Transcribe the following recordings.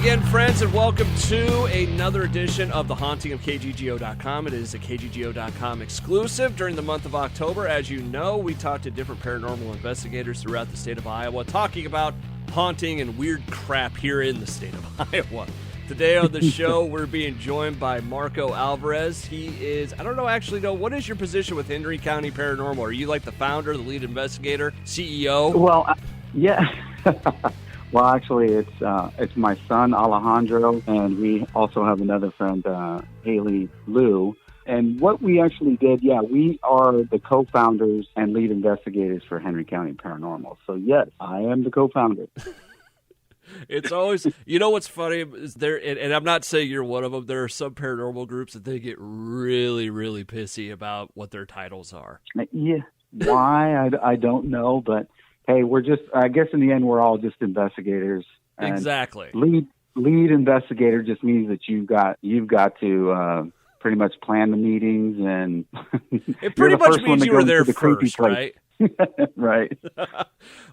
again, friends, and welcome to another edition of The Haunting of KGGO.com. It is a KGGO.com exclusive during the month of October. As you know, we talk to different paranormal investigators throughout the state of Iowa, talking about haunting and weird crap here in the state of Iowa. Today on the show, we're being joined by Marco Alvarez. He is, I don't know, actually, no, what is your position with Henry County Paranormal? Are you like the founder, the lead investigator, CEO? Well, yeah. Well, actually, it's my son, Alejandro, and we also have another friend, Haley Lou. And what we actually did, we are the co-founders and lead investigators for Henry County Paranormal. So, yes, I am the co-founder. It's always, you know what's funny is there, and I'm not saying you're one of them, there are some paranormal groups that they get really, really pissy about what their titles are. Yeah, why? I don't know, but hey, we're just, I guess in the end, we're all just investigators. And exactly. Lead investigator just means that you've got to pretty much plan the meetings, and it pretty much means you were there first, right? Right.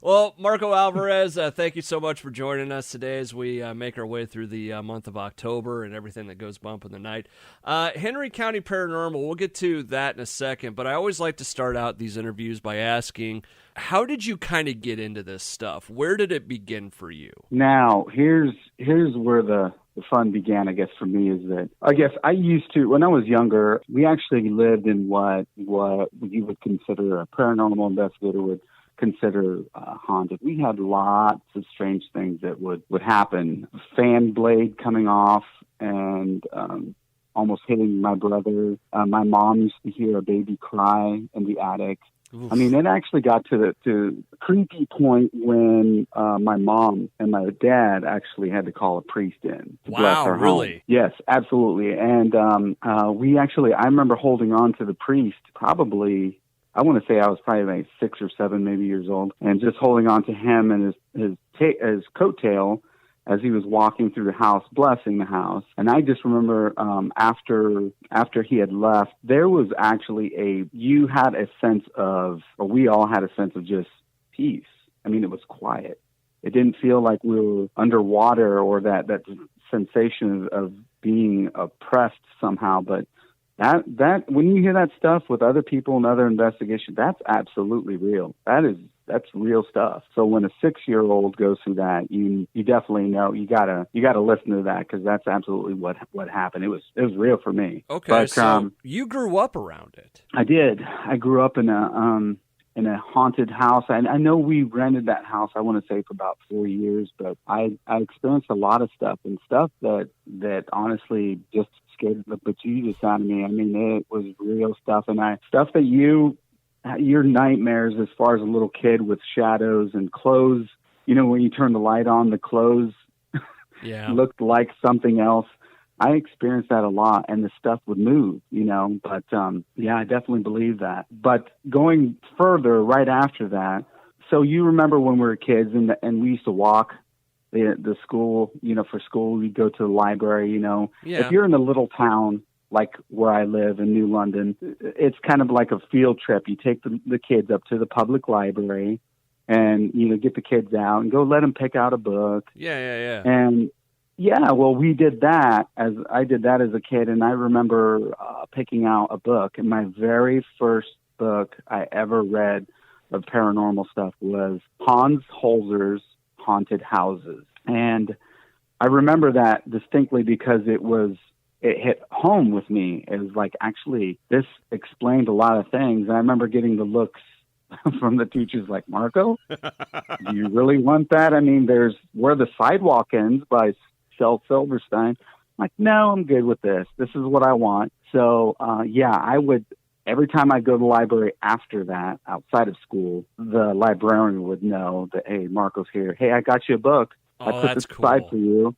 Well, Marco Alvarez, thank you so much for joining us today as we make our way through the month of October and everything that goes bump in the night. Henry County Paranormal, we'll get to that in a second, but I always like to start out these interviews by asking, how did you kind of get into this stuff? Where did it begin for you? Now, here's where the fun began, I guess, for me, is that I guess I used to, when I was younger, we actually lived in what you would consider, a paranormal investigator would consider haunted. We had lots of strange things that would happen. Fan blade coming off and almost hitting my brother. My mom used to hear a baby cry in the attic. Oof. I mean, it actually got to the creepy point when my mom and my dad actually had to call a priest in to bless our home. Really? Yes, absolutely. And I remember holding on to the priest probably, I want to say I was probably like 6 or 7 maybe years old, and just holding on to him and his coattail as he was walking through the house, blessing the house. And I just remember after he had left, there was actually we all had a sense of just peace. I mean, it was quiet. It didn't feel like we were underwater or that sensation of being oppressed somehow. But that when you hear that stuff with other people and other investigations, that's absolutely real. That's real stuff. So when a 6-year-old goes through that, you definitely know you gotta listen to that, because that's absolutely what happened. It was real for me. Okay, but, so you grew up around it. I did. I grew up in a haunted house. I know we rented that house, I want to say, for about 4 years, but I experienced a lot of stuff, and stuff that honestly just scared the bejesus out of me. I mean, it was real stuff, and stuff that your nightmares as far as a little kid, with shadows and clothes. You know, when you turn the light on, the clothes looked like something else. I experienced that a lot, and the stuff would move, you know. But, I definitely believe that. But going further, right after that, so you remember when we were kids and we used to walk the school, you know, for school, we'd go to the library, you know. Yeah. If you're in a little town like where I live in New London, it's kind of like a field trip. You take the kids up to the public library and, you know, get the kids out and go let them pick out a book. Yeah. And well, we did that I did that as a kid. And I remember picking out a book, and my very first book I ever read of paranormal stuff was Hans Holzer's Haunted Houses. And I remember that distinctly because it hit home with me. It was like, actually, this explained a lot of things. And I remember getting the looks from the teachers like, Marco, do you really want that? I mean, there's Where the Sidewalk Ends by Shel Silverstein. I'm like, no, I'm good with this. This is what I want. So, I would, every time I go to the library after that, outside of school, the librarian would know that, hey, Marco's here. Hey, I got you a book. I put this aside for you.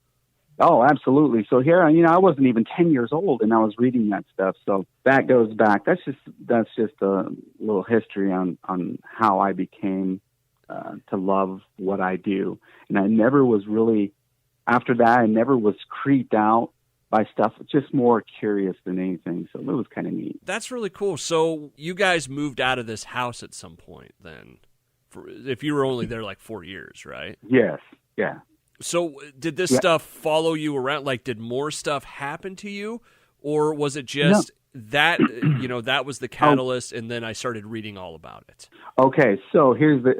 Oh, absolutely. So here, you know, I wasn't even 10 years old, and I was reading that stuff. So that goes back. That's just a little history on how I became to love what I do. And I never was really, after that, I never was creeped out by stuff, just more curious than anything. So it was kind of neat. That's really cool. So you guys moved out of this house at some point then, if you were only there like 4 years, right? Yes. Yeah. So did this stuff follow you around? Like, did more stuff happen to you? Or was it just that, that was the catalyst, and then I started reading all about it? Okay, so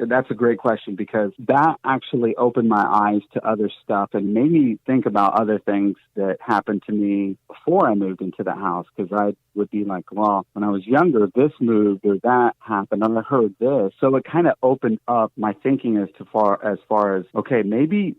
that's a great question, because that actually opened my eyes to other stuff and made me think about other things that happened to me before I moved into the house, because I would be like, well, when I was younger, this moved or that happened, and I heard this. So it kind of opened up my thinking as far as, okay, maybe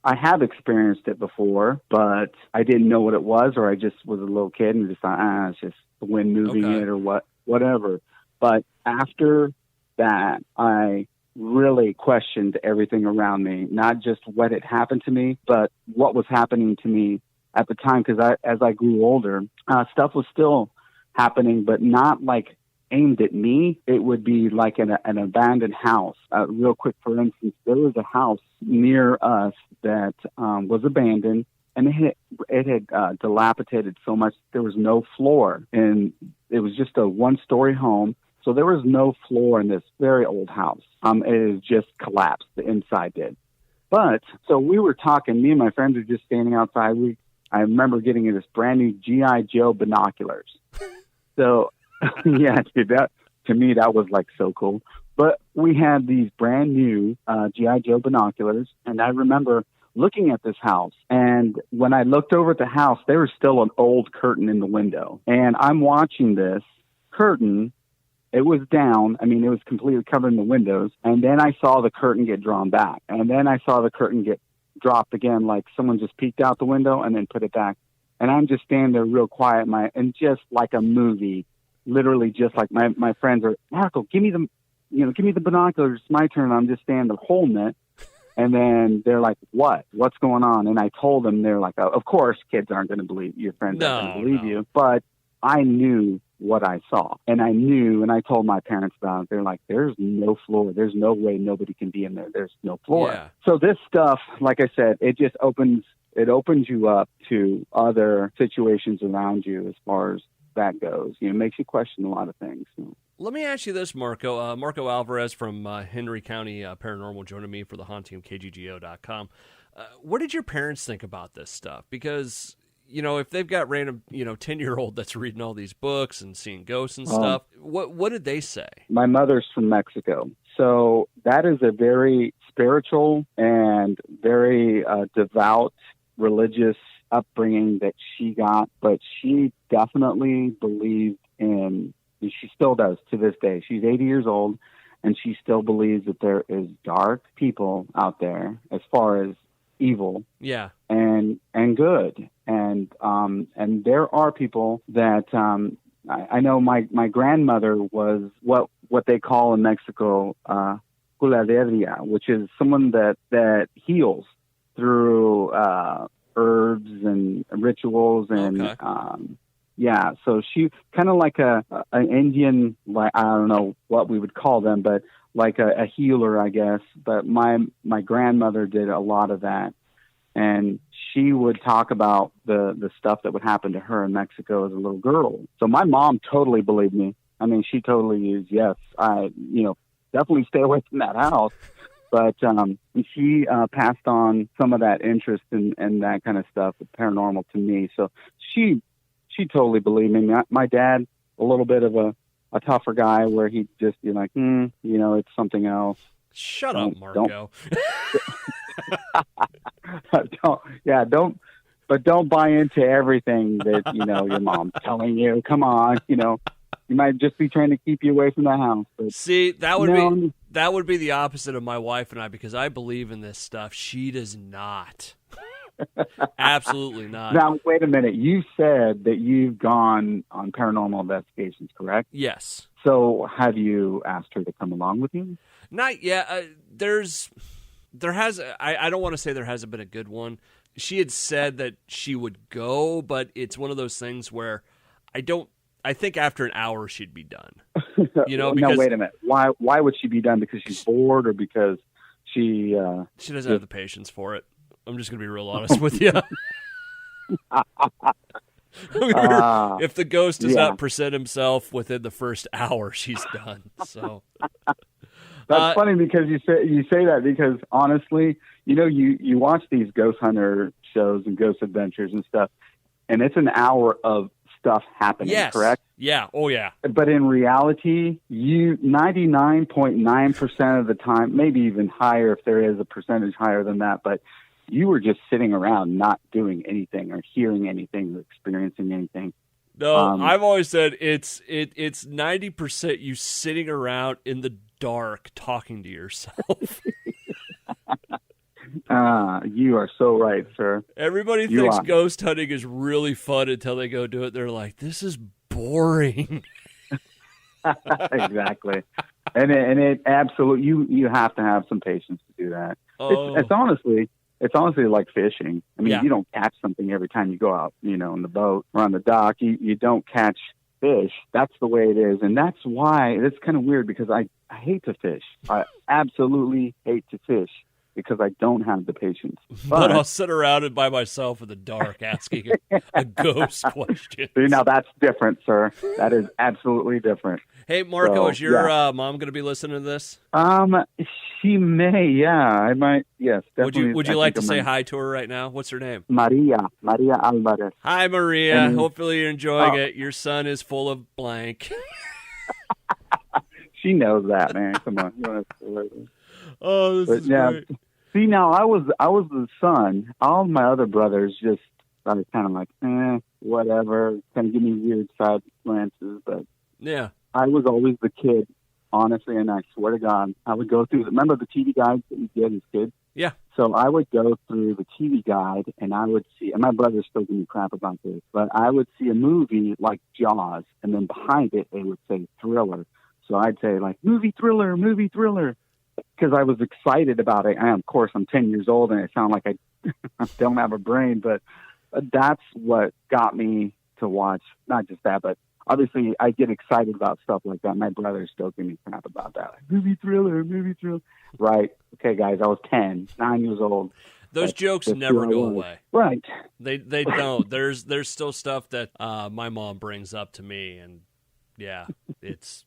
I have experienced it before, but I didn't know what it was, or I just was a little kid and just thought, it's just the wind moving it or whatever. But after that, I really questioned everything around me, not just what had happened to me, but what was happening to me at the time. Because as I grew older, stuff was still happening, but not like aimed at me. It would be like an abandoned house. Real quick, for instance, there was a house near us that was abandoned, and it had dilapidated so much there was no floor, and it was just a one-story home. So there was no floor in this very old house. It just collapsed. The inside did. But so we were talking. Me and my friends were just standing outside. I remember getting this brand new G.I. Joe binoculars. So yeah, dude, to me that was like so cool. But we had these brand new G.I. Joe binoculars, and I remember looking at this house. And when I looked over at the house, there was still an old curtain in the window. And I'm watching this curtain. It was down. I mean, it was completely covered in the windows. And then I saw the curtain get drawn back. And then I saw the curtain get dropped again, like someone just peeked out the window and then put it back. And I'm just standing there real quiet, and just like a movie, literally just like my friends are, Marco, give me the binoculars. It's my turn. I'm just standing there holding it. And then they're like, what's going on? And I told them, they're like, oh, of course, kids aren't going to believe your friends aren't going to believe you. But I knew what I saw, and I knew, and I told my parents about it. They're like, there's no floor. There's no way nobody can be in there. There's no floor. Yeah. So this stuff, like I said, it just opens you up to other situations around you as far as that goes. It makes you question a lot of things. Let me ask you this, Marco. Marco Alvarez from Henry County Paranormal joining me for the haunting of KGGO.com. What did your parents think about this stuff? Because if they've got random, 10-year-old that's reading all these books and seeing ghosts and stuff, what did they say? My mother's from Mexico. So that is a very spiritual and very devout religious upbringing that she got. But she definitely believed in, and she still does to this day. She's 80 years old, and she still believes that there is dark people out there as far as evil, and good, and there are people that I know. My grandmother was what they call in Mexico culaderia, which is someone that heals through herbs and rituals and so she kind of like an Indian, like I don't know what we would call them, but like a healer, I guess. But my grandmother did a lot of that. And she would talk about the stuff that would happen to her in Mexico as a little girl. So my mom totally believed me. I mean, she totally is, yes, I, definitely stay away from that house. But she passed on some of that interest in that kind of stuff, the paranormal, to me. So she totally believed me. My dad, a little bit of a tougher guy, where he'd just be like, it's something else. Shut up, Marco. Don't buy into everything that your mom's telling you. Come on, you might just be trying to keep you away from the house. But, see, that would be the opposite of my wife and I, because I believe in this stuff. She does not. Absolutely not. Now, wait a minute. You said that you've gone on paranormal investigations, correct? Yes. So have you asked her to come along with you? Not yet. I don't want to say there hasn't been a good one. She had said that she would go, but it's one of those things where I think after an hour she'd be done. Because, no, wait a minute. Why would she be done? Because she's bored, or because she doesn't have the patience for it? I'm just going to be real honest with you. If the ghost does not present himself within the first hour, she's done. So, That's funny because you say that because honestly, you watch these ghost hunter shows and ghost adventures and stuff, and it's an hour of stuff happening, yes. Correct? Yeah. Oh, yeah. But in reality, 99.9% of the time, maybe even higher if there is a percentage higher than that, but you were just sitting around not doing anything or hearing anything or experiencing anything. No, I've always said it's 90% you sitting around in the dark talking to yourself. You are so right, sir. Everybody thinks ghost hunting is really fun until they go do it. They're like, this is boring. Exactly. And it absolutely, you have to have some patience to do that. Oh. It's honestly like fishing. I mean, You don't catch something every time you go out, in the boat or on the dock. You don't catch fish. That's the way it is. And that's why it's kind of weird because I hate to fish. I absolutely hate to fish because I don't have the patience. But I'll sit around and by myself in the dark asking a ghost question. See, now that's different, sir. That is absolutely different. Hey, Marco, is your mom going to be listening to this? She may, yeah. I might, yes, definitely. Would you like to say hi to her right now? What's her name? Maria Alvarez. Hi, Maria. Hopefully you're enjoying it. Your son is full of blank. She knows that, man. Come on. Oh, this is great. See, now I was the son. All my other brothers just kind of like, whatever. Kind of give me weird side glances, but yeah, I was always the kid, honestly. And I swear to God, I would go through. Remember the TV guides that we did as kids? Yeah. So I would go through the TV guide, and I would see. And my brothers still give me crap about this, but I would see a movie like Jaws, and then behind it would say thriller. So I'd say like movie thriller. Because I was excited about it. And of course, I'm 10 years old, and I sound like I don't have a brain, but that's what got me to watch. Not just that, but obviously I get excited about stuff like that. My brothers still give me crap about that. Like, movie thriller. Right. Okay, guys, I was 9 years old. Those jokes never go away. Right. They don't. There's still stuff that my mom brings up to me, and yeah, it's...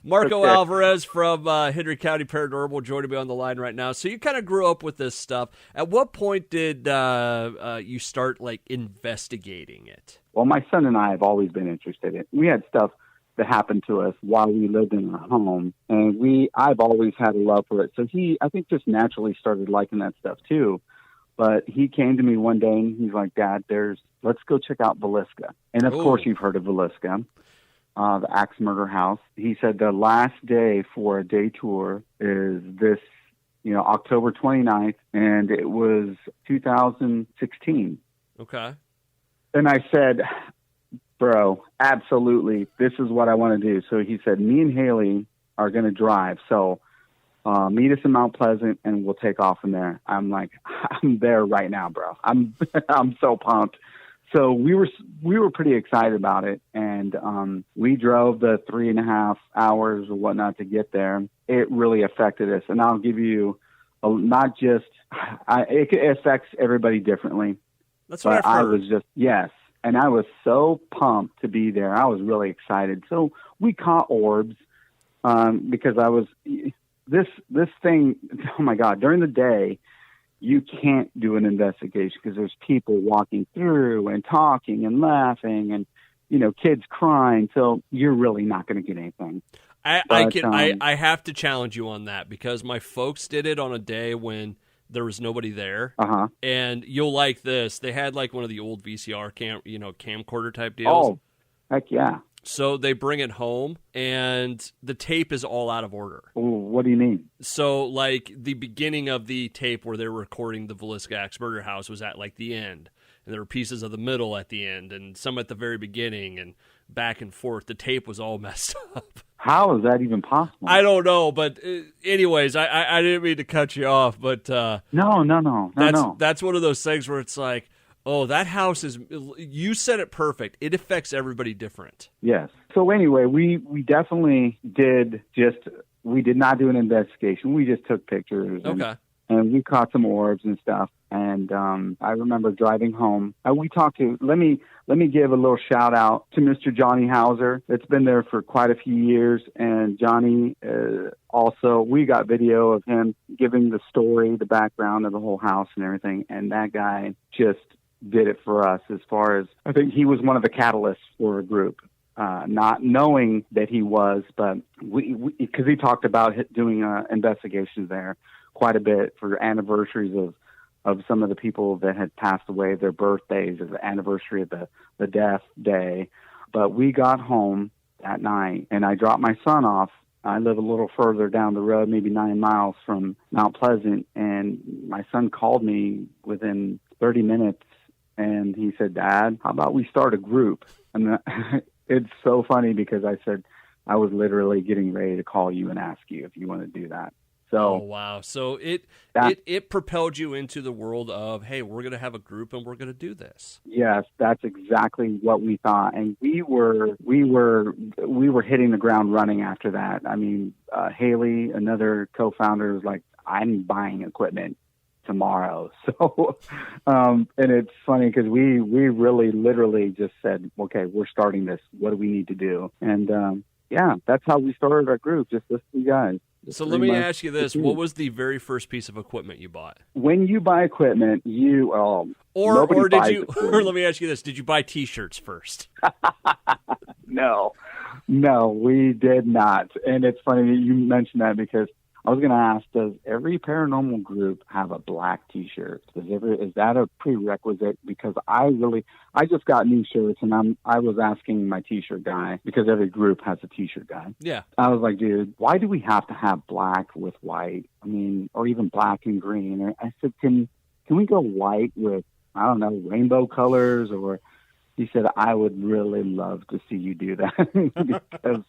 Marco Alvarez from Henry County Paranormal joining me on the line right now. So you kind of grew up with this stuff. At what point did you start investigating it? Well, my son and I have always been interested in it. We had stuff that happened to us while we lived in our home, and I've always had a love for it. So I think just naturally started liking that stuff too. But he came to me one day and he's like, Dad, let's go check out Villisca. And of course you've heard of Villisca. The axe murder house. He said the last day for a day tour is this, October 29th, and it was 2016. Okay. And I said, bro, absolutely, this is what I want to do. So he said, me and Haley are going to drive. So meet us in Mount Pleasant, and we'll take off from there. I'm like, I'm there right now, bro. I'm so pumped. So we were pretty excited about it, and we drove the 3.5 hours or whatnot to get there. It really affected us, and I'll give you it affects everybody differently. That's what I've heard. And I was so pumped to be there. I was really excited. So we caught orbs because this thing. Oh my God! During the day, you can't do an investigation because there's people walking through and talking and laughing and, kids crying. So you're really not going to get anything. I have to challenge you on that because my folks did it on a day when there was nobody there. Uh-huh. And you'll like this. They had one of the old VCR camcorder type deals. Oh, heck yeah. So they bring it home, and the tape is all out of order. Ooh, what do you mean? So, the beginning of the tape where they were recording the Villisca Axe Murder House was at, the end. And there were pieces of the middle at the end, and some at the very beginning, and back and forth. The tape was all messed up. How is that even possible? I don't know, but anyways, I didn't mean to cut you off, but... No. That's one of those things where it's like, oh, that house is, you said it perfect. It affects everybody different. Yes. So anyway, we definitely we did not do an investigation. We just took pictures. Okay. And we caught some orbs and stuff. And I remember driving home. We talked to. Let me give a little shout out to Mr. Johnny Hauser. It's been there for quite a few years, and Johnny also. We got video of him giving the story, the background of the whole house and everything. And that guy just did it for us. As far as I think he was one of the catalysts for a group. Not knowing that he was, but because he talked about doing investigations there quite a bit for anniversaries of some of the people that had passed away, their birthdays, or the anniversary of the death day. But we got home that night, and I dropped my son off. I live a little further down the road, maybe 9 miles from Mount Pleasant, and my son called me within 30 minutes, and he said, "Dad, how about we start a group?" And it's so funny because I said, I was literally getting ready to call you and ask you if you want to do that. So, oh, wow. So it propelled you into the world of, hey, we're going to have a group and we're going to do this. Yes, that's exactly what we thought. And we were hitting the ground running after that. I mean, Haley, another co-founder, was like, I'm buying equipment tomorrow. So, and it's funny because we really literally just said, okay, we're starting this. What do we need to do? And, yeah, that's how we started our group. Just this two guys. So let me ask you this. What was the very first piece of equipment you bought? When you buy equipment, or let me ask you this. Did you buy T-shirts first? No, we did not. And it's funny that you mentioned that because I was going to ask, does every paranormal group have a black T-shirt? Is that a prerequisite? Because I just got new shirts, and I was asking my T-shirt guy, because every group has a T-shirt guy. Yeah. I was like, dude, why do we have to have black with white? I mean, or even black and green? I said, can we go white with, I don't know, rainbow colors? Or he said, I would really love to see you do that because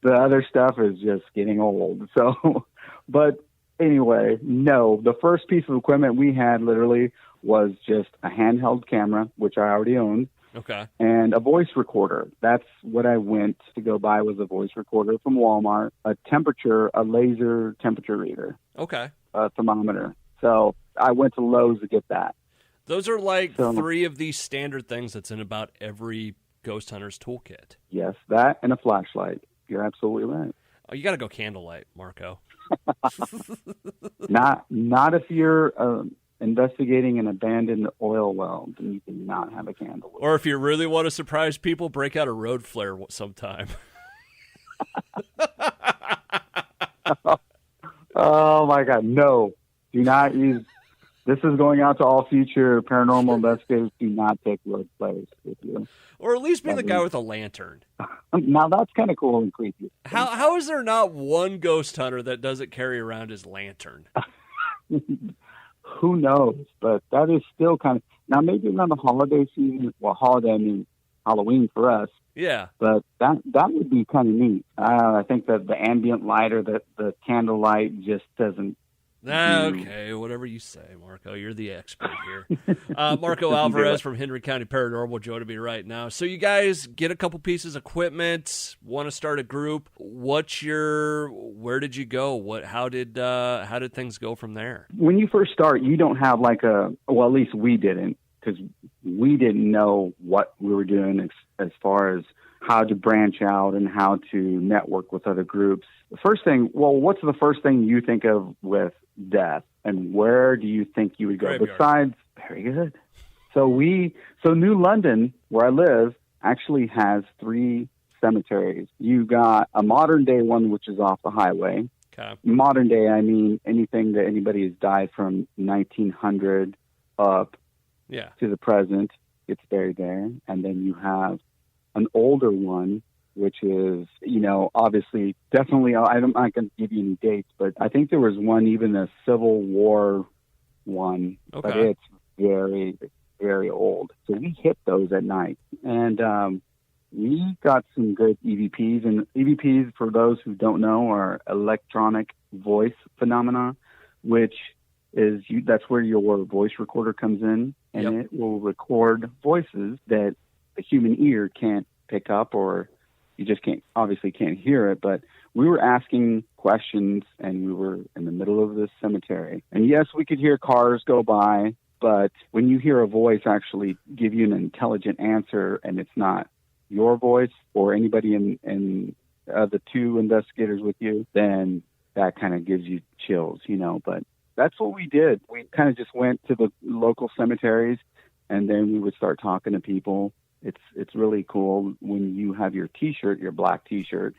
the other stuff is just getting old. So, but anyway, no, the first piece of equipment we had literally was just a handheld camera, which I already owned. Okay. And a voice recorder. That's what I went to go buy, was a voice recorder from Walmart, a laser temperature reader. Okay. A thermometer. So I went to Lowe's to get that. Those are like three of these standard things that's in about every ghost hunter's toolkit. Yes, that and a flashlight. You're absolutely right. Oh, you got to go candlelight, Marco. Not if you're investigating an abandoned oil well, then you cannot have a candle. Or if you really want to surprise people, break out a road flare sometime. Oh my God, no! Do not use. This is going out to all future paranormal investigators. Do not take road flares with you. Or at least be the guy with a lantern. Now that's kind of cool and creepy. How is there not one ghost hunter that doesn't carry around his lantern? Who knows? But that is still kind of, now maybe around the holiday season. Well, holiday, I mean Halloween for us. Yeah. But that would be kind of neat. I think that the ambient light or the candlelight just doesn't. Okay, whatever you say, Marco. You're the expert here. Marco Alvarez from Henry County Paranormal joining me right now. So you guys get a couple pieces of equipment, want to start a group. Where did you go? How did things go from there? When you first start, you don't have at least we didn't, because we didn't know what we were doing as far as how to branch out and how to network with other groups. The first thing, what's the first thing you think of with death, and where do you think you would go? Graveyard. Besides, very good. So New London, where I live, actually has 3 cemeteries. You got a modern day one, which is off the highway. Okay. Modern day, I mean anything that anybody has died from 1900 up to the present, it's buried there. And then you have an older one, which is, obviously, definitely, I'm not going to give you any dates, but I think there was one, even a Civil War one, but it's very, very old. So we hit those at night. And we got some good EVPs. And EVPs, for those who don't know, are electronic voice phenomena, which is that's where your voice recorder comes in, and it will record voices that the human ear can't pick up, or you just can't hear it. But we were asking questions, and we were in the middle of this cemetery. And yes, we could hear cars go by, But when you hear a voice actually give you an intelligent answer and it's not your voice or anybody in the two investigators with you, then that kind of gives you chills, But that's what we did. We kind of just went to the local cemeteries, and then we would start talking to people. It's really cool when you have your T-shirt, your black T-shirt,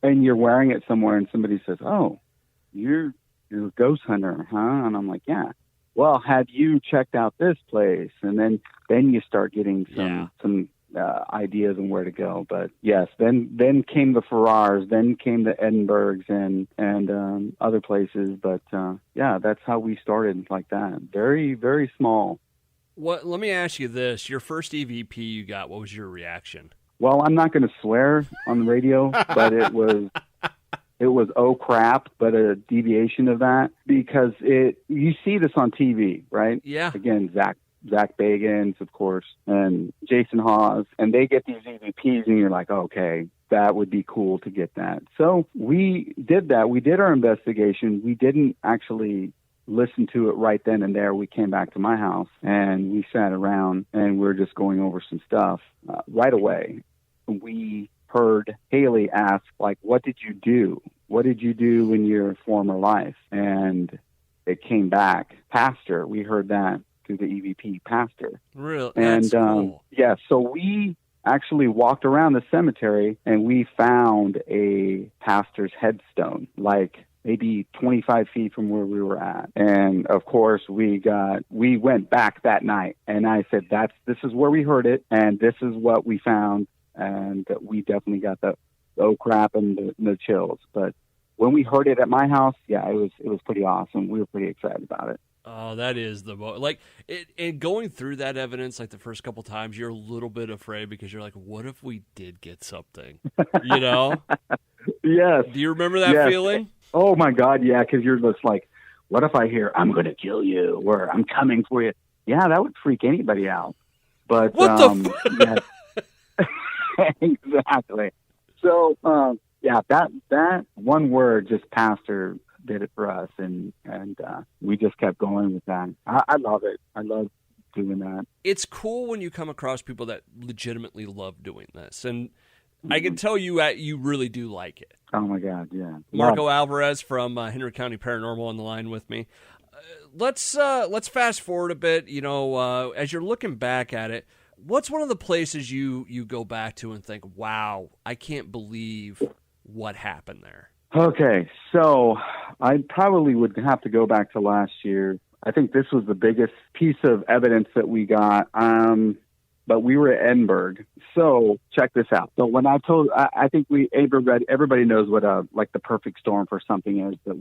and you're wearing it somewhere, and somebody says, "Oh, you're a ghost hunter, huh?" And I'm like, "Yeah." Well, have you checked out this place? And then you start getting some ideas on where to go. But yes, then came the Farrars, then came the Edinburghs and other places. But that's how we started, like that. Very, very small. Let me ask you this: your first EVP you got, what was your reaction? Well, I'm not going to swear on the radio, but it was oh crap, but a deviation of that, because you see this on TV, right? Yeah. Again, Zach Bagans, of course, and Jason Hawes, and they get these EVPs, and you're like, okay, that would be cool to get that. So we did that. We did our investigation. We didn't actually listen to it right then and there. We came back to my house, and we sat around, and we were just going over some stuff right away. We heard Haley ask, like, what did you do? What did you do in your former life? And it came back, pastor. We heard that through the EVP, pastor. Really? And that's cool. so we actually walked around the cemetery, and we found a pastor's headstone, like maybe 25 feet from where we were at. And of course we went back that night, and I said, this is where we heard it, and this is what we found. And we definitely got the oh crap and the chills. But when we heard it at my house, it was pretty awesome. We were pretty excited about it. Oh, that is and going through that evidence, like the first couple times, you're a little bit afraid because you're like, what if we did get something? Yes. Do you remember that feeling? Oh my God, yeah. Because you're just like, what if I hear I'm going to kill you or I'm coming for you? Yeah, that would freak anybody out. But what the? Exactly. So, that one word, just pastor, did it for us, and we just kept going with that. I love it. I love doing that. It's cool when you come across people that legitimately love doing this, and I can tell you really do like it. Oh my God, yeah. Marco Alvarez from Henry County Paranormal on the line with me. Let's fast forward a bit. As you're looking back at it, what's one of the places you go back to and think, wow, I can't believe what happened there? Okay, so I probably would have to go back to last year. I think this was the biggest piece of evidence that we got. But we were at Edinburgh. So check this out. So when I think everybody knows what the perfect storm for something is. But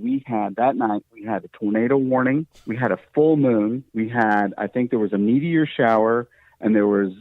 that night, we had a tornado warning. We had a full moon. I think there was a meteor shower. And there was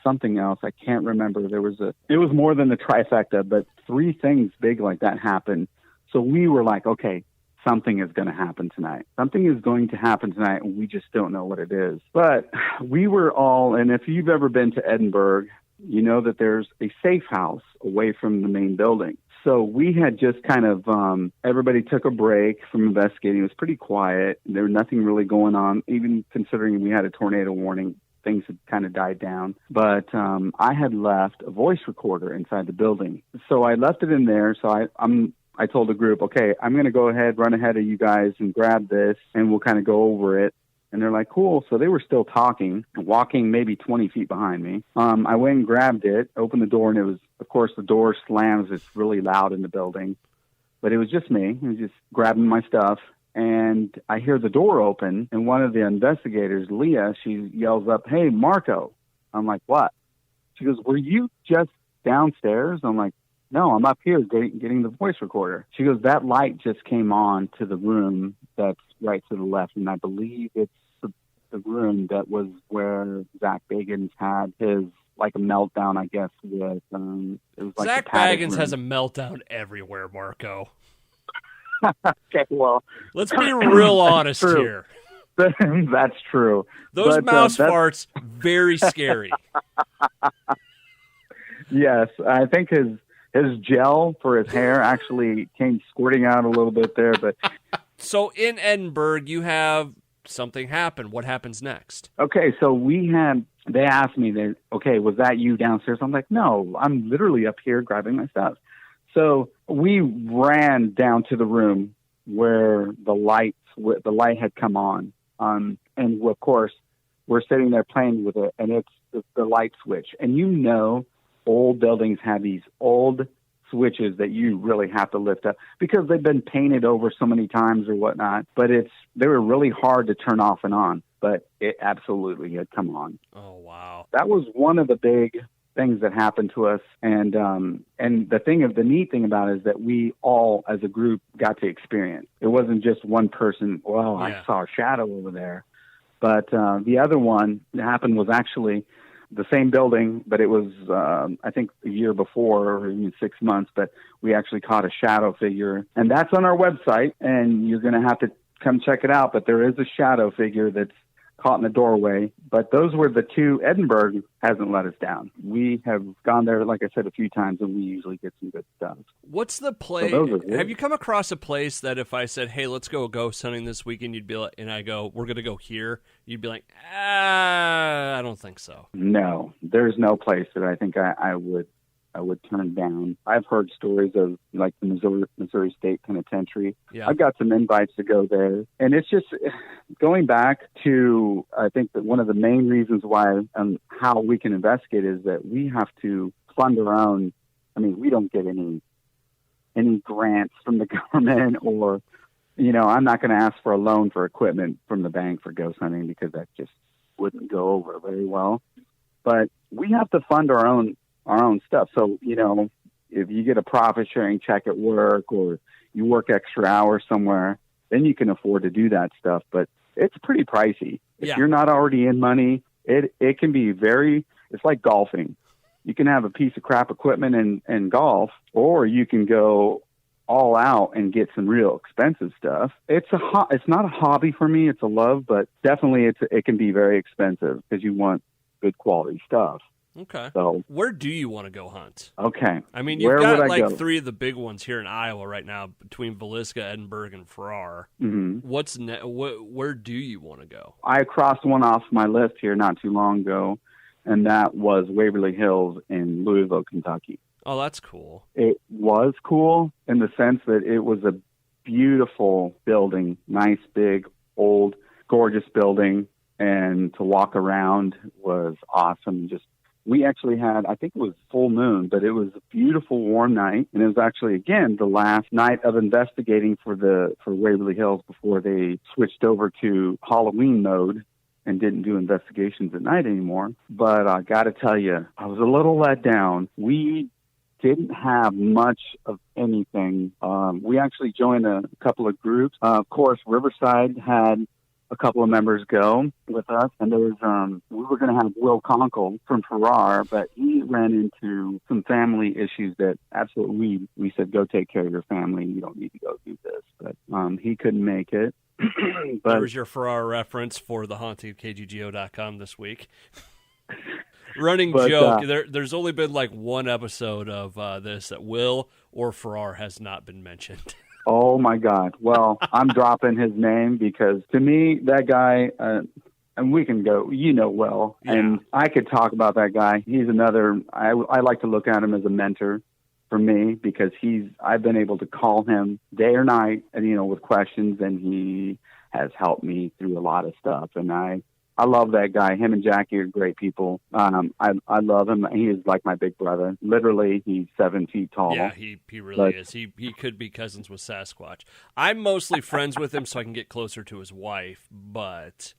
something else. I can't remember. It was more than the trifecta, but 3 things big like that happened. So we were like, okay, something is going to happen tonight. Something is going to happen tonight, and we just don't know what it is. But we were all, and if you've ever been to Edinburgh, you know that there's a safe house away from the main building. So we had just kind of, everybody took a break from investigating. It was pretty quiet. There was nothing really going on, even considering we had a tornado warning. Things had kind of died down. But I had left a voice recorder inside the building. So I left it in there. So I told the group, okay, I'm going to run ahead of you guys and grab this, and we'll kind of go over it. And they're like, cool. So they were still talking, walking maybe 20 feet behind me. I went and grabbed it, opened the door, and it was, of course, the door slams. It's really loud in the building. But it was just me. I was just grabbing my stuff. And I hear the door open, and one of the investigators, Leah, she yells up, "Hey, Marco." I'm like, "What?" She goes, "Were you just downstairs?" I'm like, "No, I'm up here getting the voice recorder." She goes, "That light just came on to the room that's right to the left, and I believe it's the room that was where Zach Bagans had his, like, a meltdown, I guess, with, it was like Zach Bagans has a meltdown everywhere, Marco. Okay, well, let's be real honest here. That's true. Those mouse farts, very scary. Yes, I think his gel for his hair actually came squirting out a little bit there. But so in Edinburgh, you have something happened. What happens next? Okay, so they asked me, okay, was that you downstairs? I'm like, no, I'm literally up here grabbing my stuff. So we ran down to the room where the light had come on. And of course, we're sitting there playing with it, and it's the light switch. And old buildings have these old switches that you really have to lift up because they've been painted over so many times or whatnot. But they were really hard to turn off and on. But it absolutely had come on. Oh, wow. That was one of the big things that happened to us. And the neat thing about it is that we all as a group got to experience. It wasn't just one person, well, yeah. I saw a shadow over there. But the other one that happened was actually the same building, but it was, I think, a year before or even 6 months, but we actually caught a shadow figure. And that's on our website, and you're going to have to come check it out. But there is a shadow figure that's caught in the doorway. But those were the two. Edinburgh hasn't let us down. We have gone there, like I said, a few times, and we usually get some good stuff. What's the place? So have you come across a place that if I said, hey, let's go ghost hunting this weekend, you'd be like, and I go, we're going to go here, you'd be like, I don't think so. No, there's no place that I think I would turn down. I've heard stories of like the Missouri State Penitentiary. Yeah. I've got some invites to go there. And it's just going back to, I think that one of the main reasons why how we can investigate is that we have to fund our own. I mean, we don't get any grants from the government or, I'm not going to ask for a loan for equipment from the bank for ghost hunting because that just wouldn't go over very well. But we have to fund our own stuff. So, if you get a profit sharing check at work or you work extra hours somewhere, then you can afford to do that stuff. But it's pretty pricey. If you're not already in money, it can be it's like golfing. You can have a piece of crap equipment and golf, or you can go all out and get some real expensive stuff. It's not a hobby for me. It's a love, but definitely it can be very expensive because you want good quality stuff. Okay. So where do you want to go hunt? Okay. I mean, you've got like three of the big ones here in Iowa right now between Villisca, Edinburgh, and Farrar. Mm-hmm. Where do you want to go? I crossed one off my list here not too long ago, and that was Waverly Hills in Louisville, Kentucky. Oh, that's cool. It was cool in the sense that it was a beautiful building, nice, big, old, gorgeous building, and to walk around was awesome. We actually had, I think it was full moon, but it was a beautiful warm night. And it was actually, again, the last night of investigating for Waverly Hills before they switched over to Halloween mode and didn't do investigations at night anymore. But I got to tell you, I was a little let down. We didn't have much of anything. We actually joined a couple of groups. Of course, Riverside had a couple of members go with us, and there was we were going to have Will Conkle from Farrar, but he ran into some family issues that absolutely we said, go take care of your family. You don't need to go do this, but he couldn't make it. But there's your Farrar reference for the haunting of KGGO.com this week. Running joke. There's only been like one episode of this that Will or Farrar has not been mentioned. Oh, my God. Well, I'm dropping his name because to me, that guy, and we can go, Will, and I could talk about that guy. He's another, I like to look at him as a mentor for me because I've been able to call him day or night and, with questions, and he has helped me through a lot of stuff. And I love that guy. Him and Jackie are great people. I love him. He is like my big brother. Literally, he's 7 feet tall. Yeah, he really is. He could be cousins with Sasquatch. I'm mostly friends with him so I can get closer to his wife, but...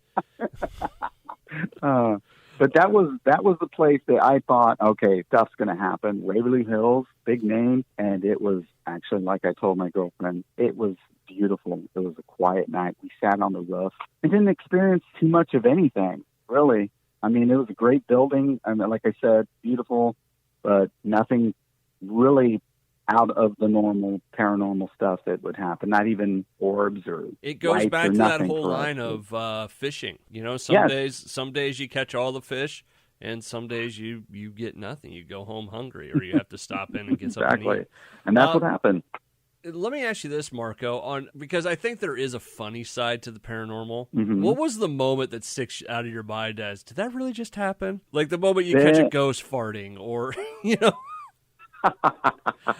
But that was the place that I thought, okay, stuff's going to happen. Waverly Hills, big name, and it was actually, like I told my girlfriend, it was beautiful. It was a quiet night. We sat on the roof. I didn't experience too much of anything, really. I mean, it was a great building. I mean, like I said, beautiful, but nothing really out of the normal paranormal stuff that would happen. Not even orbs or it goes back to that whole line of fishing. Some days you catch all the fish, and some days you get nothing. You go home hungry, or you have to stop in and get something to eat. And that's what happened. let me ask you this, Marco, because I think there is a funny side to the paranormal. Mm-hmm. What was the moment that sticks out of your mind as, did that really just happen? Like the moment you catch a ghost farting, or,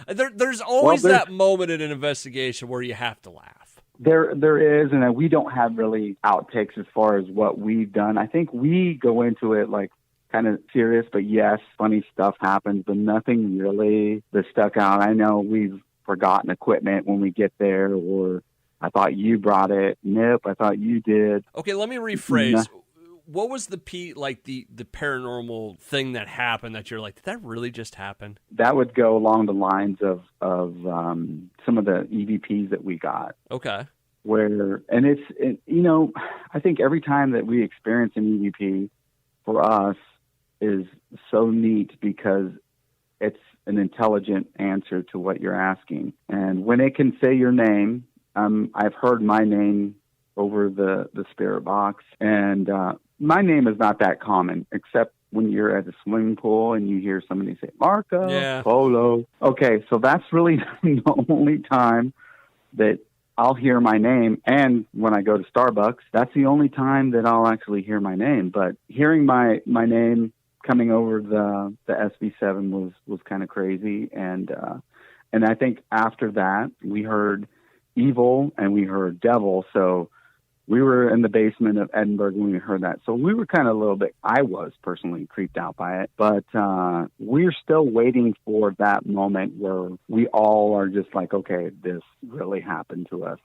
there's always that moment in an investigation where you have to laugh. There is, and we don't have really outtakes as far as what we've done. I think we go into it like kind of serious, but yes, funny stuff happens, but nothing really that stuck out. I know we've forgotten equipment when we get there, or I thought you brought it. Nope, I thought you did. Okay, let me rephrase. What was the paranormal thing that happened that you're like, did that really just happen? That would go along the lines of some of the EVPs that we got. Okay. I think every time that we experience an EVP for us is so neat because it's an intelligent answer to what you're asking. And when it can say your name, I've heard my name over the spirit box, and my name is not that common, except when you're at a swimming pool and you hear somebody say, Marco, Polo. Okay, so that's really the only time that I'll hear my name. And when I go to Starbucks, that's the only time that I'll actually hear my name. But hearing my name coming over the SB7 was kind of crazy. And I think after that, we heard evil and we heard devil. So we were in the basement of Edinburgh when we heard that. So we were kind of I was personally creeped out by it, but we're still waiting for that moment where we all are just like, okay, this really happened to us.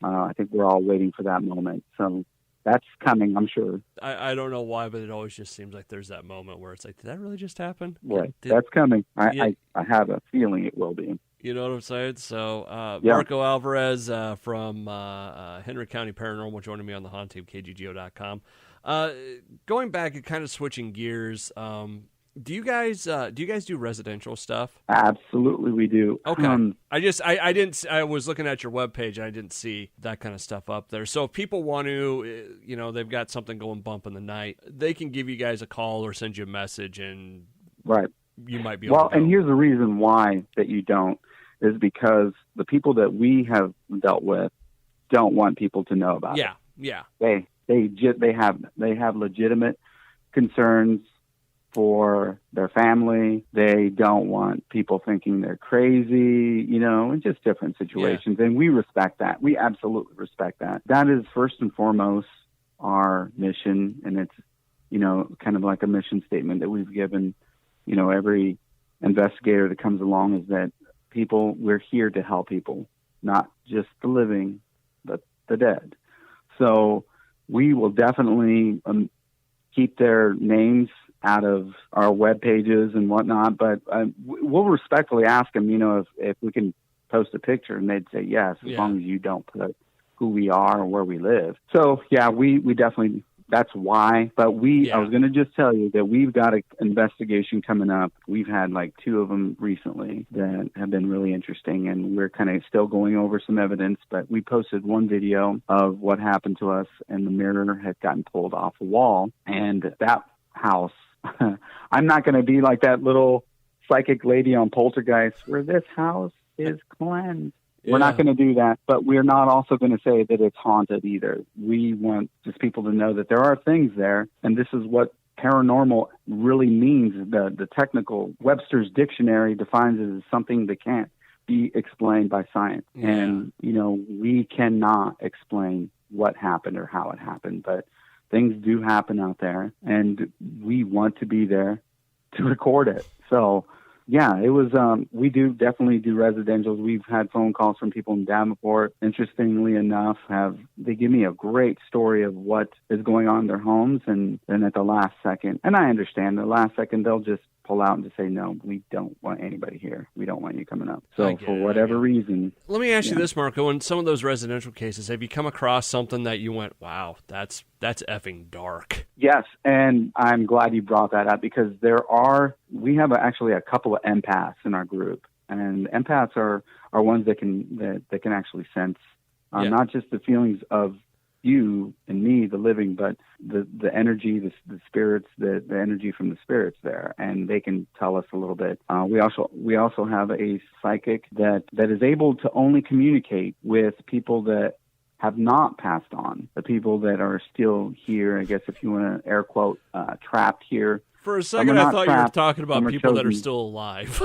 I think we're all waiting for that moment. So that's coming, I'm sure. I don't know why, but it always just seems like there's that moment where it's like, did that really just happen? Right. That's coming. I have a feeling it will be. You know what I'm saying? So, Marco Alvarez from Henry County Paranormal joining me on the haunting of KGGO.com. Going back and kind of switching gears, do you guys do residential stuff? Absolutely, we do. Okay. I was looking at your webpage and I didn't see that kind of stuff up there. So if people want to, they've got something going bump in the night, they can give you guys a call or send you a message, and you might be able to go. And here's the reason why that you don't, is because the people that we have dealt with don't want people to know about it. Yeah. They have legitimate concerns for their family. They don't want people thinking they're crazy, and just different situations. Yeah. And we respect that. We absolutely respect that. That is first and foremost our mission, and it's kind of like a mission statement that we've given every investigator that comes along, is that we're here to help people, not just the living, but the dead. So we will definitely keep their names out of our web pages and whatnot, but we'll respectfully ask them, if we can post a picture, and they'd say yes, as long as you don't put who we are or where we live. So we definitely, that's why. But I was going to just tell you that we've got an investigation coming up. We've had like 2 of them recently that have been really interesting, and we're kind of still going over some evidence. But we posted one video of what happened to us, and the mirror had gotten pulled off a wall. And that house, I'm not going to be like that little psychic lady on Poltergeist where this house is cleansed. Yeah. We're not going to do that, but we're not also going to say that it's haunted either. We want just people to know that there are things there, and this is what paranormal really means. The technical Webster's dictionary defines it as something that can't be explained by science. Yeah. And, we cannot explain what happened or how it happened, but things do happen out there, and we want to be there to record it. So, it was, we definitely do residentials. We've had phone calls from people in Davenport. Interestingly enough, they give me a great story of what is going on in their homes, and then at the last second, and I understand, the last second, they'll just pull out and just say, no, we don't want anybody here. We don't want you coming up. So for whatever reason. Let me ask you this, Marco. In some of those residential cases, have you come across something that you went, wow, that's effing dark? Yes, and I'm glad you brought that up, because we have actually a couple of empaths in our group, and empaths are ones that can actually sense not just the feelings of you and me, the living, but the energy, the spirits, the energy from the spirits there, and they can tell us a little bit. We also have a psychic that is able to only communicate with people that have not passed on, the people that are still here. I guess if you want to air quote, trapped here. For a second, I thought you were talking about people that are still alive.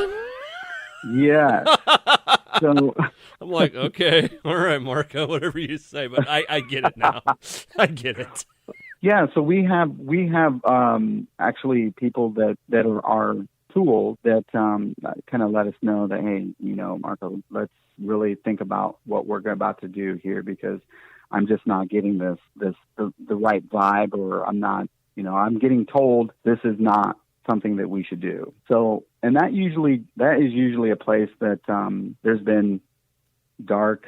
Yeah. So I'm like, okay, all right, Marco, whatever you say, but I get it now. I get it. Yeah, so we have actually people that are our tools that kind of let us know that, hey, Marco, let's really think about what we're about to do here, because I'm just not getting the right vibe, or I'm not, I'm getting told this is not something that we should do. So, and that is usually a place that there's been dark,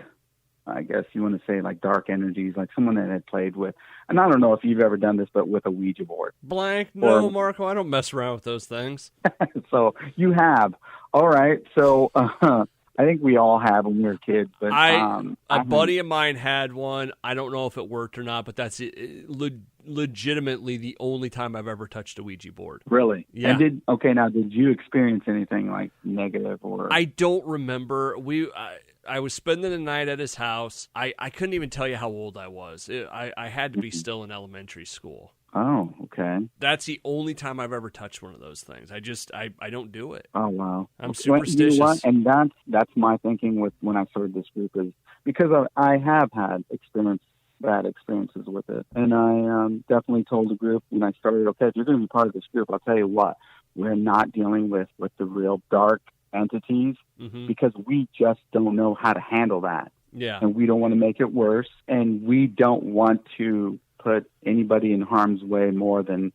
I guess you want to say, like dark energies, like someone that had played with, and I don't know if you've ever done this, but with a Ouija board. Blank. No, Marco, I don't mess around with those things. So you have. All right. So I think we all have when we were kids. But a buddy of mine had one. I don't know if it worked or not, but that's legitimately the only time I've ever touched a Ouija board. Really? Yeah. And did you experience anything like negative or? I don't remember. I was spending the night at his house. I couldn't even tell you how old I was. I had to be still in elementary school. Oh, okay. That's the only time I've ever touched one of those things. I don't do it. Oh, wow. I'm superstitious. You know what? And that's my thinking with when I started this group, is because I have had bad experiences with it. And I definitely told the group when I started, okay, if you're going to be part of this group, I'll tell you what, we're not dealing with the real dark entities, because we just don't know how to handle that. Yeah. And we don't want to make it worse. And we don't want to put anybody in harm's way more than,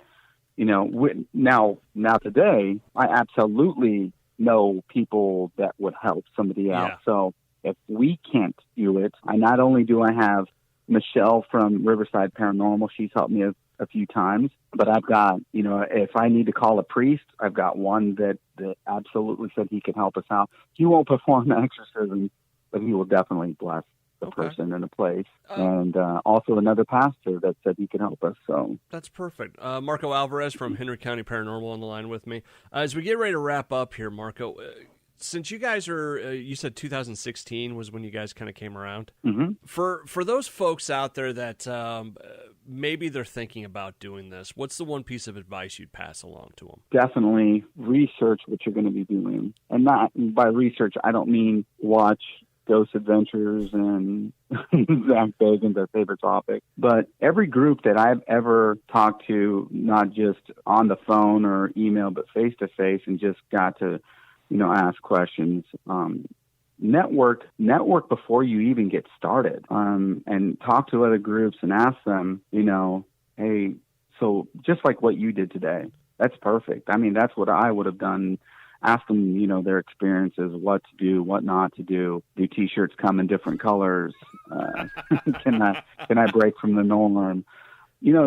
now today, I absolutely know people that would help somebody out. Yeah. So if we can't do it, not only do I have Michelle from Riverside Paranormal, she's helped me a few times, but I've got, if I need to call a priest, I've got one that absolutely said he can help us out. He won't perform the exorcism, but he will definitely bless the person in a place. And also another pastor that said he can help us. So that's perfect. Marco Alvarez from Henry County Paranormal on the line with me. As we get ready to wrap up here, Marco, since you guys are, you said 2016 was when you guys kind of came around. Mm-hmm. For those folks out there that maybe they're thinking about doing this, what's the one piece of advice you'd pass along to them? Definitely research what you're going to be doing. And not by research, I don't mean watch Ghost Adventures and Zach Bagan's their favorite topic. But every group that I've ever talked to, not just on the phone or email, but face to face, and just got to, ask questions. Network before you even get started, and talk to other groups and ask them, hey, so just like what you did today, that's perfect. I mean, that's what I would have done. Ask them, their experiences, what to do, what not to do. Do T-shirts come in different colors? Can I break from the norm?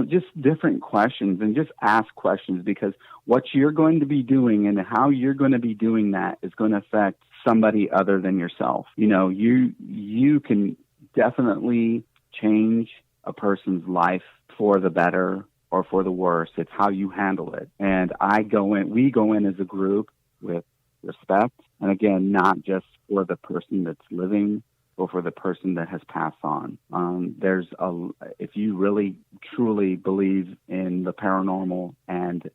Just different questions, and just ask questions, because what you're going to be doing and how you're going to be doing that is going to affect somebody other than yourself. You can definitely change a person's life for the better or for the worse. It's how you handle it. And we go in as a group with respect, and again, not just for the person that's living, but for the person that has passed on. If you really truly believe in the paranormal and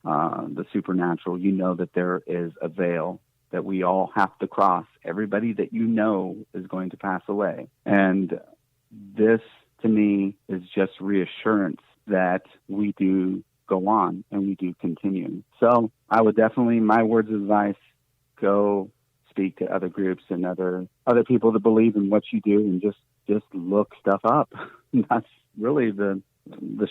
the supernatural, that there is a veil that we all have to cross. Everybody that is going to pass away. And this, to me, is just reassurance that we do go on and we do continue. So I would definitely, my words of advice, go speak to other groups and other people that believe in what you do, and just look stuff up. That's really the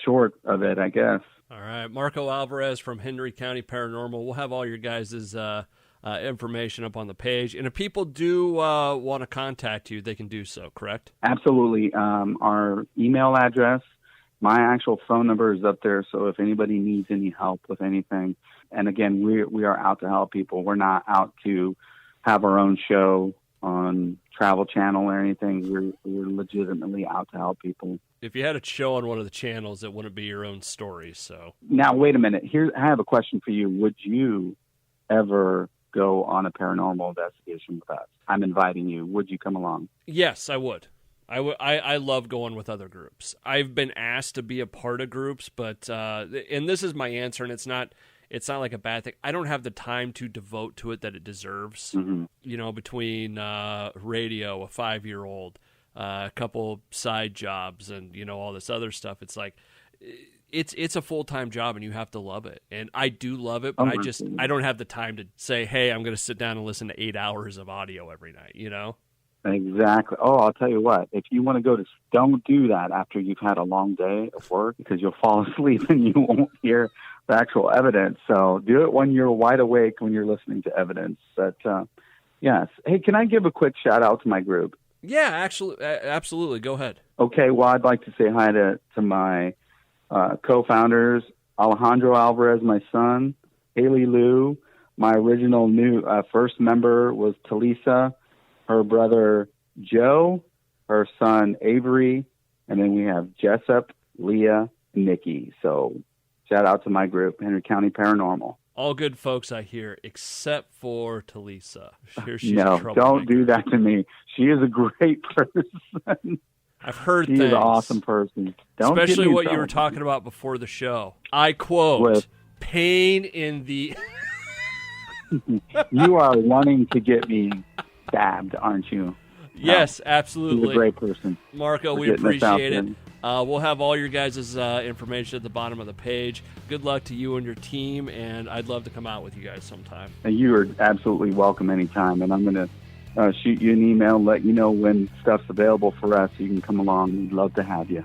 short of it, I guess. All right. Marco Alvarez from Henry County Paranormal. We'll have all your guys' information up on the page. And if people do want to contact you, they can do so, correct? Absolutely. Our email address, my actual phone number is up there. So if anybody needs any help with anything, and again, we are out to help people. We're not out to have our own show on Travel Channel or anything. We're legitimately out to help people. If you had a show on one of the channels, it wouldn't be your own story. So Now, wait a minute. Here, I have a question for you. Would you ever go on a paranormal investigation with us? I'm inviting you. Would you come along? yes, I would. I love going with other groups. I've been asked to be a part of groups, but and this is my answer, and it's not like a bad thing. I don't have the time to devote to it that it deserves. Mm-hmm. You know, between radio, a 5-year-old, a couple side jobs, and you know all this other stuff. It's like it's a full-time job, and you have to love it. And I do love it, but I don't have the time to say, hey, I'm going to sit down and listen to 8 hours of audio every night. You know. Exactly. Oh, I'll tell you what. If you want to don't do that after you've had a long day of work, because you'll fall asleep and you won't hear the actual evidence. So do it when you're wide awake, when you're listening to evidence. But yes. Hey, can I give a quick shout out to my group? Yeah, actually, absolutely. Go ahead. Okay. Well, I'd like to say hi to my co-founders, Alejandro Alvarez, my son, Haley Lou. My original first member was Talisa. Her brother, Joe, her son, Avery, and then we have Jessup, Leah, and Nikki. So shout out to my group, Henry County Paranormal. All good folks, I hear, except for Talisa. She's no, a don't do that to me. She is a great person. I've heard She's things. an awesome person. Especially what you were talking about before the show. I quote, pain in the... You are wanting to get me stabbed, aren't you? Yes, absolutely. He's a great person. Marco, we appreciate it. We'll have all your guys' information at the bottom of the page. Good luck to you and your team, and I'd love to come out with you guys sometime. And you are absolutely welcome anytime, and I'm going to shoot you an email, let you know when stuff's available for us so you can come along. We'd love to have you.